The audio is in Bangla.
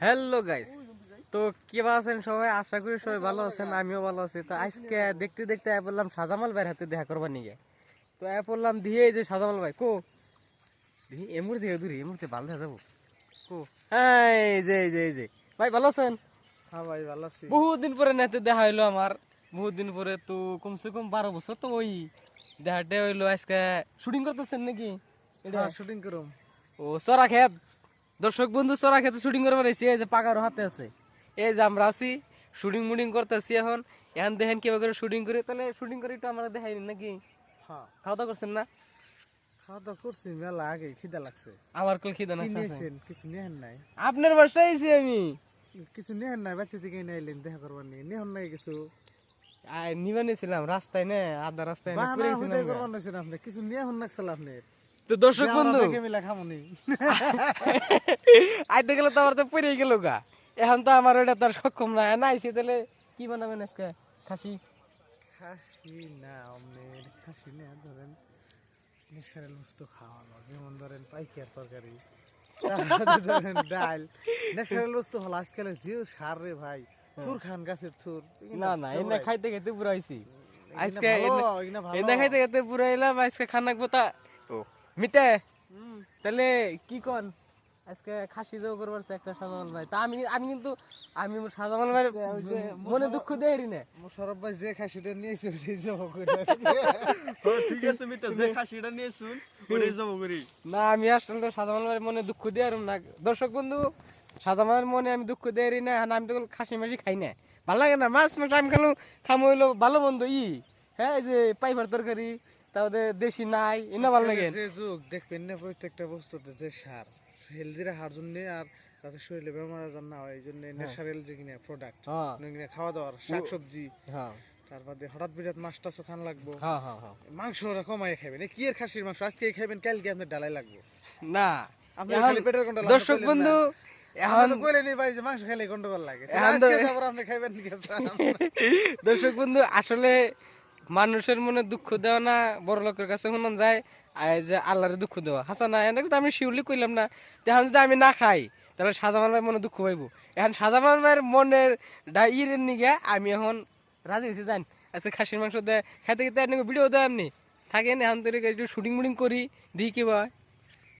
হ্যালো গাইস, তো কেমন আছেন সবাই? আশা করি সবাই ভালো আছেন, আমিও ভালো আছি। তো আজকে দেখতে দেখতে বললাম সাজামাল ভাইয়ের হাতে দেখা করবার নিয়ে। তো বললাম দিয়ে যে সাজামাল ভাই কো দিহি এমুর দিয়ে দূরে এমুরতে ভালো দেখা যাবো কো। হ্যাঁ এই যে ভাই ভালো আছেন? হ্যাঁ ভাই ভালো আছি। বহুত দিন পরে নেতে দেখা হইলো আমার, বহুত দিন পরে। তো কমসে কম 12 বছর তো ওই দেখাতে হইলো। আজকে শুটিং করতেছেন নাকি? এটা শুটিং করুম। ও চরা খেত, দর্শক বন্ধু চরা খেতে শুটিং করবার এসে এই যে পাকারও হাতে আছে। এই যে আমরা আছি শুটিং মুটিং করতেছি এখন। এখন দেখেন কেউ করে শুটিং করে, তাহলে শুটিং করে একটু আমরা দেখাই নাকি? হ্যাঁ খাওয়া দাওয়া করছেন না? খাওয়া দাওয়া করছি, মেলা আগে খিদা লাগছে। আমার কল খিদা না নিয়েছেন কিছু নেহেন নাই? আপনার বাসায় আইছি আমি। কিছু নেহেন নাই, বাড়ি থেকে নাইলেন দেখা করবার নিয়ে নেহন নাই কিছু? নিবা নিয়েছিলাম রাস্তায় না, আধা রাস্তায় না বাহানা পড়ে হুদাই গেছিলাম। করবার নিয়েছেন আপনি, কিছু নেহন নাকছিল আপনি। তো দর্শক বন্ধু মিলা খামনি আইতে গেলে তো আমার তো পড়ে গেল গা। এখন তো আমার ওইটা তার সক্ষম না না আইসি। তাহলে কি বানাবেন আজকে? খাসি? খাসি না আপনার, খাসি না, ধরেন ন্যাচারাল বস্তু খাওয়ানো, যেমন ধরেন পাইকার তরকারি, তারপরে ধরেন ডাল। ন্যাচারাল বস্তু হলো আজকাল জিও সার রে ভাই, থুর খান গাছের থুর। না না এনে খাইতে খাইতে পুরো আইছি আজকে। ভালো এনে খাইতে খাইতে পুরো এলাম আজকে। খানা পোতা ও মিটে। তাহলে কি কন আজকে খাসি দেও করবার একটা সাজামাল ভাই। তা আমি আমি কিন্তু আমি সাজামাল ভাই মনে দুঃখ দেই না। মোশারফ ভাই যে খাসিটা নিয়েছে ওটাই জমা করে ঠিক আছে মিতা, যে খাসিটা নিয়ে শুন ওটাই জব করি না। আমি আসলে সাজামাল ভাই মনে দুঃখ দিয়ে না। দর্শক বন্ধু, সাজামালের মনে আমি দুঃখ দেই না। আমি তো খাসি মাসি খাই না, ভালো লাগে না। মাছ মাছ আমি খালো খামো হইলো ভালো মন্দ হ্যাঁ, এই যে পাইবার তরকারি তাহলে দেশি নাই এনা ভালো লাগে। যে যুগ দেখবেন না, প্রত্যেকটা বস্তুতে যে সার, হেলদি রাখার জন্য আর যাতে শরীরে বেমার আজার না হয় এই জন্য ন্যাচারাল যে কিনা প্রোডাক্ট কিনা খাওয়া দাওয়ার, শাকসবজি। হ্যাঁ তারপরে হঠাৎ বিরাট মাছ টাছও খান লাগবো, হ্যাঁ হ্যাঁ হ্যাঁ। মাংস কমাই খাবেন। কি এর খাসির মাংস আজকে খাবেন, কালকে আপনার ডালাই লাগবে না আপনি খালি পেটের কোনটা লাগবে। দর্শক বন্ধু এখন তো কইলেনি ভাই যে মাংস খেলে গন্ডগোল লাগে, আজকে আবার আপনি খাবেন কি? দর্শক বন্ধু আসলে মানুষের মনে দুঃখ দেওয়া না বড় লোকের কাছে শুনান যায়, আর যে আল্লাহরে দুঃখ দেওয়া হাসা না। এনে তো আমি শিউলি কইলাম না। এখন যদি আমি না খাই তাহলে সাজামান ভাই মনে দুঃখ পাইব। এখন সাজামান ভাইয়ের মনের ইয়ের নিগে আমি এখন রাজি হয়েছি। জান আচ্ছা খাসির মাংস দেয় খাইতে খেতে ভিডিও দেয় আপনি থাকেন। এখন থেকে একটু শুটিং মুটিং করি দিই কি ভাই।